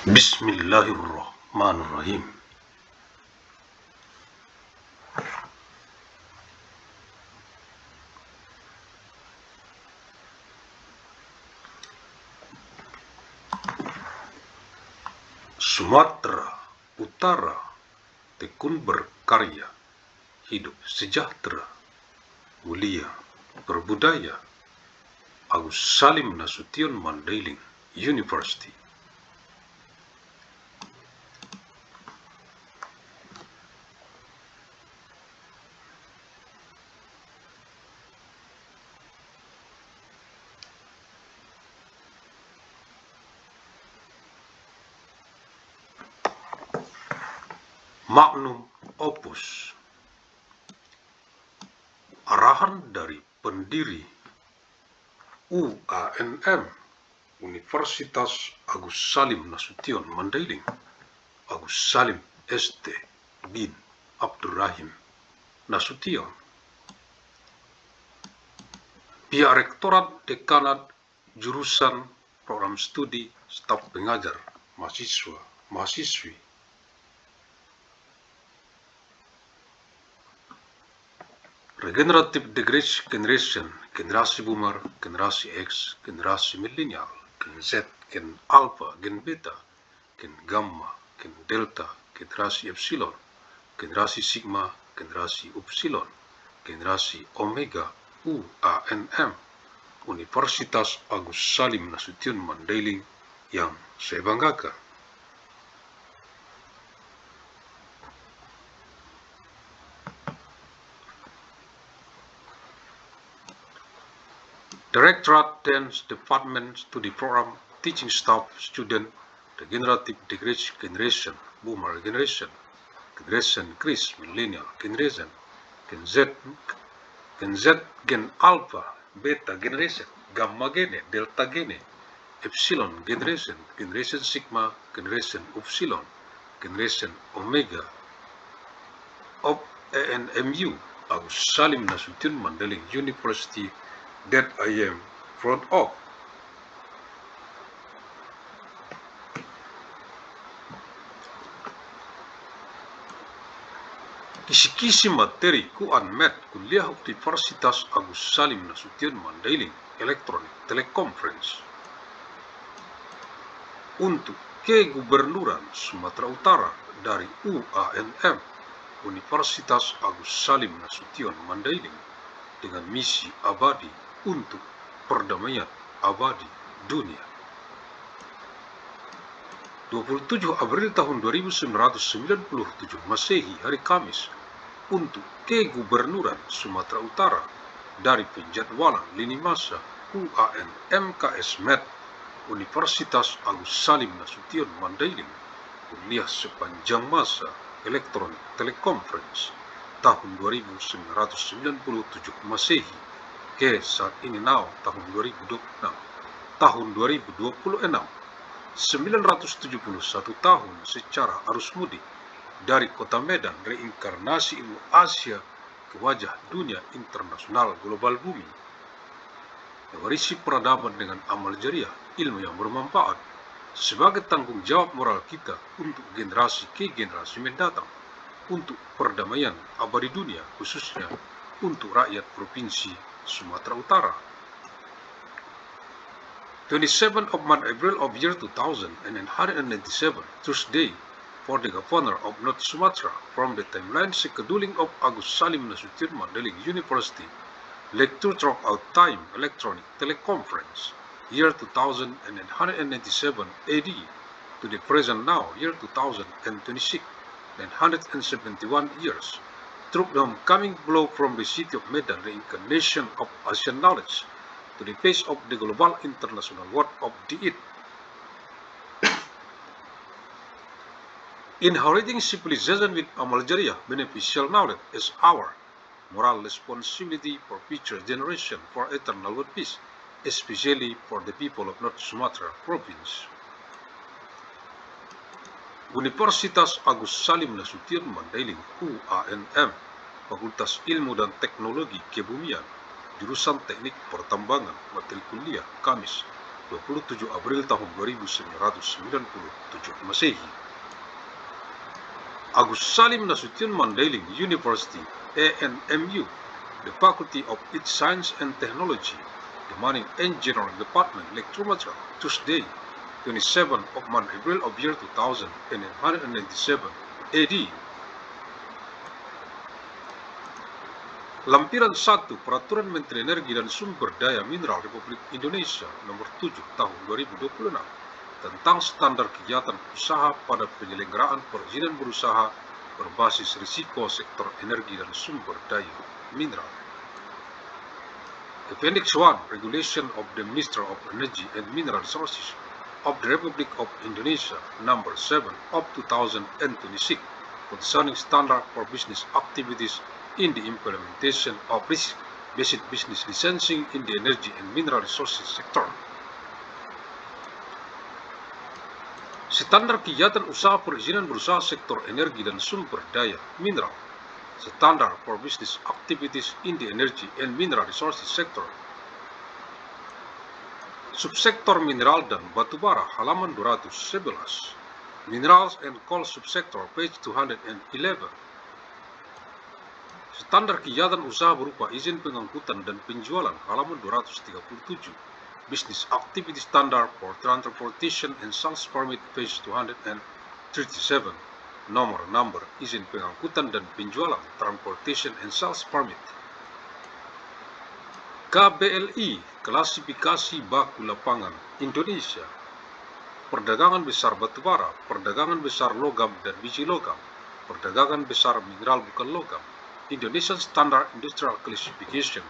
Bismillahirrahmanirrahim. Sumatera Utara tekun berkarya, hidup sejahtera, mulia, berbudaya. Agus Salim Nasution Mandailing University. Magnum Opus. Arahan dari pendiri UANM, Universitas Agus Salim Nasution Mandailing, Agus Salim ST bin Abdurrahim Nasution. Pihak Rektorat Dekanat Jurusan Program Studi Staf Pengajar Mahasiswa Mahasiswi Regenerative Generation, generasi boomer, generasi X, generasi milenial, gen Z, gen alpha, gen beta, gen gamma, gen delta, generasi epsilon, generasi sigma, generasi upsilon, generasi omega, UANM, Universitas Agus Salim Nasution Mandailing yang saya banggakan. Directorate Dance Department Studi Program Teaching Staff Student Regenerative Generation, Boomer Generation, Generation Chris, Millennial Generation, Gen Z, Gen Alpha, Beta Generation, Gamma Gene, Delta Gene, Epsilon Generation, Generation Sigma, Generation Upsilon, Generation Omega, of ANMU, Agus Salim Nasution Mandailing University, that I am proud of. Kisi-kisi materi Kuanmed Kuliah Universitas Agus Salim Nasution Mandailing Electronic Teleconference untuk Kegubernuran Sumatera Utara dari UANM, Universitas Agus Salim Nasution Mandailing, dengan misi abadi untuk perdamaian abadi dunia. 27 April tahun 1997 Masehi, hari Kamis, untuk Kegubernuran Sumatera Utara dari penjadwalan lini masa UAN MKS Med Universitas Agus Salim Nasution Mandailing, kuliah sepanjang masa elektronik teleconference tahun 1997 Masehi ke saat ini tahun 2026, tahun 2026, 971 tahun secara arus mudik dari kota Medan, reinkarnasi ilmu Asia ke wajah dunia internasional global bumi, mewarisi peradaban dengan amal jariah, ilmu yang bermanfaat sebagai tanggung jawab moral kita untuk generasi ke generasi mendatang, untuk perdamaian abadi dunia, khususnya untuk rakyat Provinsi Sumatera Utara. 27 of month April of year 2197, Thursday, for the Governor of North Sumatra, from the timeline scheduling of Agus Salim Nasution Mandailing University, lecture throughout time electronic teleconference, year 2197 AD, to the present now, year 2026, 971 years, through the homecoming blow from the city of Medan, reincarnation of Asian knowledge, to the face of the global international world of the it. Inheriting civilization with amal jariah, beneficial knowledge, is our moral responsibility for future generation, for eternal world peace, especially for the people of North Sumatra Province. Universitas Agus Salim Nasution Mandailing UANM, Fakultas Ilmu dan Teknologi Kebumian, Jurusan Teknik Pertambangan, materi kuliah Kamis, 27 April tahun 1997 Masehi. Agus Salim Nasution Mandailing University, ANMU, the Faculty of Earth Science and Technology, the Mining Engineering Department, Lake Sumatra, Tuesday, 27 of month April of year 2197 AD. Lampiran 1 Peraturan Menteri Energi dan Sumber Daya Mineral Republik Indonesia Nomor 7 Tahun 2026 tentang standar kegiatan usaha pada penyelenggaraan perizinan berusaha berbasis risiko sektor energi dan sumber daya mineral. Appendix 1 Regulation of the Minister of Energy and Mineral Resources of the Republic of Indonesia Number 7 of 2026 concerning standard for business activities in the implementation of risk-based business licensing in the energy and mineral resources sector. Standar kegiatan usaha perizinan berusaha sektor energi dan sumber daya mineral. Standard for business activities in the energy and mineral resources sector. Subsektor mineral dan batubara halaman 211. Minerals and coal subsector page 211. Standar kegiatan usaha berupa izin pengangkutan dan penjualan halaman 237. Business Activity Standard for Transportation and Sales Permit page 237. Nomor izin pengangkutan dan penjualan Transportation and Sales Permit. KBLI Klasifikasi Baku Lapangan Indonesia. Perdagangan besar batubara, perdagangan besar logam dan biji logam, perdagangan besar mineral bukan logam. Indonesian Standard Industrial Classification,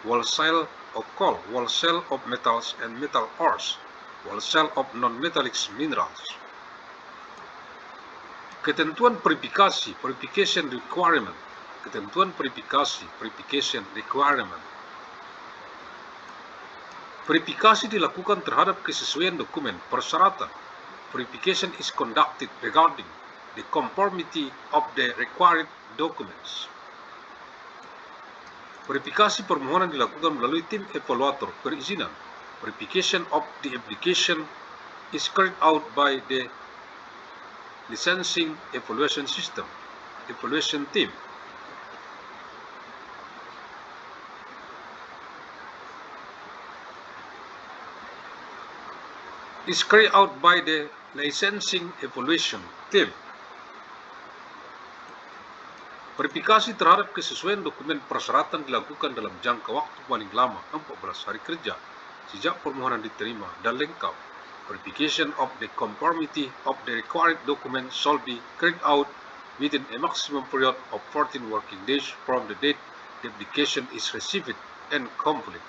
wholesale of coal, wholesale of metals and metal ores, wholesale of non-metallic minerals. Ketentuan verifikasi, verification requirement, ketentuan verifikasi, verification requirement. Verifikasi dilakukan terhadap kesesuaian dokumen persyaratan. Verification is conducted regarding the conformity of the required documents. Verifikasi permohonan dilakukan melalui tim evaluator perizinan. Verification of the application is carried out by the licensing evaluation system, evaluation team. Is carried out by the licensing evaluation team. Verifikasi terhadap kesesuaian dokumen persyaratan dilakukan dalam jangka waktu paling lama 14 hari kerja sejak permohonan diterima dan lengkap. Verification of the conformity of the required document shall be carried out within a maximum period of 14 working days from the date the application is received and complete.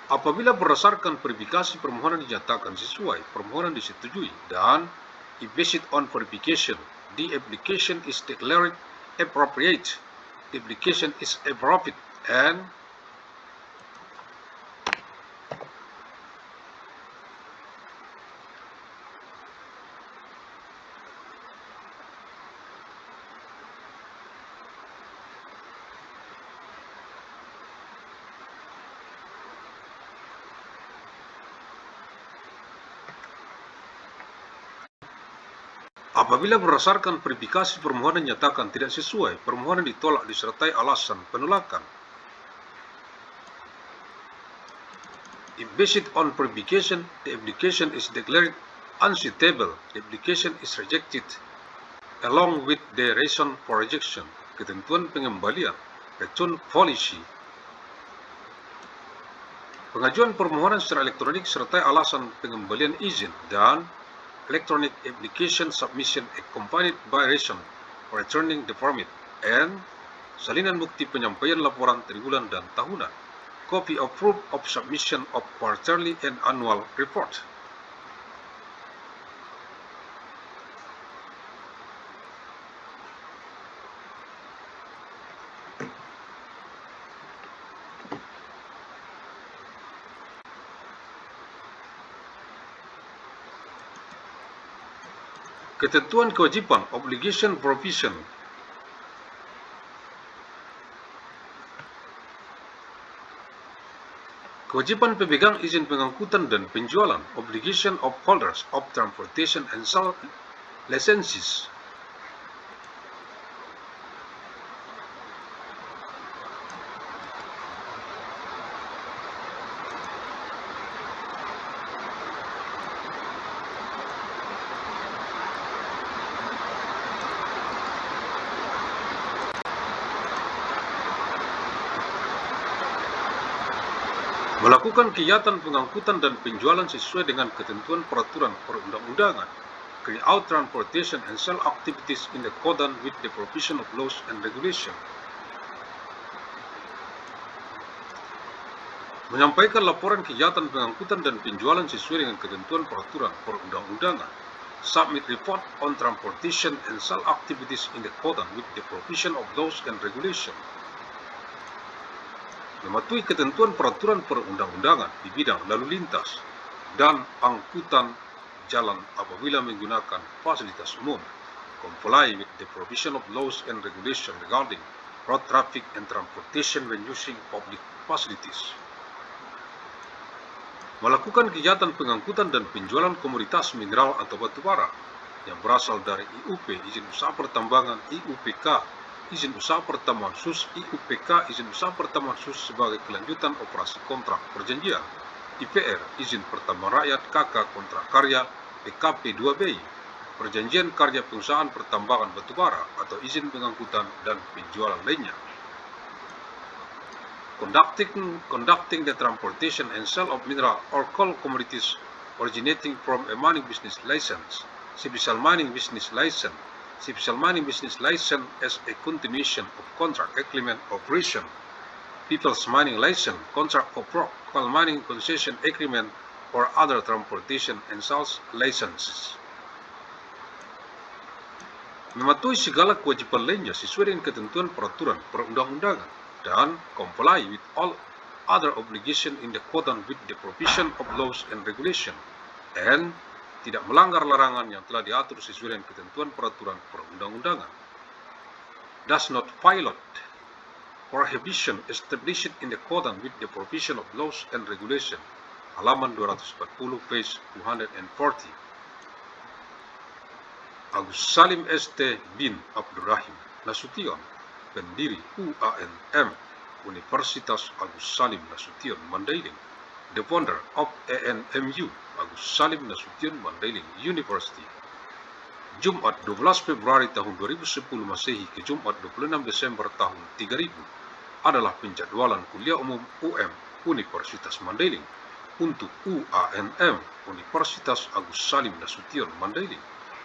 Apabila berdasarkan verifikasi permohonan dinyatakan sesuai, permohonan disetujui, dan if based on verification, the application is declared appropriate, the application is appropriate, and apabila berdasarkan verifikasi permohonan nyatakan tidak sesuai, permohonan ditolak disertai alasan penolakan. If based on verification, the application is declared unsuitable, the application is rejected along with the reason for rejection. Ketentuan pengembalian, return policy. Pengajuan permohonan secara elektronik serta alasan pengembalian izin dan electronic application submission accompanied by reason for returning the permit and salinan bukti penyampaian laporan triwulan dan tahunan, copy of proof of submission of quarterly and annual report. Ketentuan kewajiban, obligation provision. Kewajiban pemegang izin pengangkutan dan penjualan, obligation of holders of transportation and sale licenses. Melakukan kegiatan pengangkutan dan penjualan sesuai dengan ketentuan peraturan perundang-undangan. Carry out transportation and sell activities in accordance with the provision of laws and regulation. Menyampaikan laporan kegiatan pengangkutan dan penjualan sesuai dengan ketentuan peraturan perundang-undangan. Submit report on transportation and sell activities in accordance with the provision of laws and regulation. Mematuhi ketentuan peraturan perundang-undangan di bidang lalu lintas dan angkutan jalan apabila menggunakan fasilitas umum. Comply with the provision of laws and regulation regarding road traffic and transportation when using public facilities. Melakukan kegiatan pengangkutan dan penjualan komoditas mineral atau batu bara yang berasal dari IUP, izin usaha pertambangan, IUPK, izin usaha pertambangan khusus, IUPK, izin usaha pertambangan khusus sebagai kelanjutan operasi kontrak perjanjian, IPR, izin pertambangan rakyat, KK, kontrak karya, PKP 2B, perjanjian karya pengusahaan pertambangan batubara atau izin pengangkutan dan penjualan lainnya. Conducting the transportation and sale of mineral or coal commodities originating from a mining business license, special mining business license, special mining business license as a continuation of contract agreement operation, people's mining license, contract of rock, coal mining concession agreement, or other transportation and sales licenses. Mematuhi segala kewajiban lainnya sesuai dengan ketentuan peraturan perundang-undangan dan comply with all other obligations in accordance with the provision of laws and regulation, and tidak melanggar larangan yang telah diatur sesuai dengan ketentuan peraturan perundang-undangan. Does not violate prohibition established in accordance with the provision of laws and regulation. Halaman 240, page 240. Agus Salim ST bin Abdurrahim Nasution, pendiri UANM, Universitas Agus Salim Nasution Mandailing, the founder of ANMU, Agus Salim Nasution Mandailing University. Jumat 12 Februari tahun 2010 Masehi ke Jumat 26 Desember tahun 3000 adalah penjadwalan kuliah umum UM Universitas Mandailing untuk UANM Universitas Agus Salim Nasution Mandailing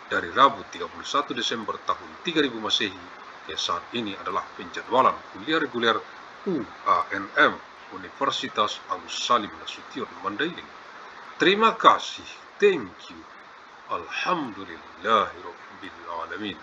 dari Rabu 31 Desember tahun 3000 Masehi ke saat ini adalah penjadwalan kuliah reguler UANM Universitas Agus Salim Nasution Mandailing. Terima kasih, thank you, alhamdulillahirabbil alamin.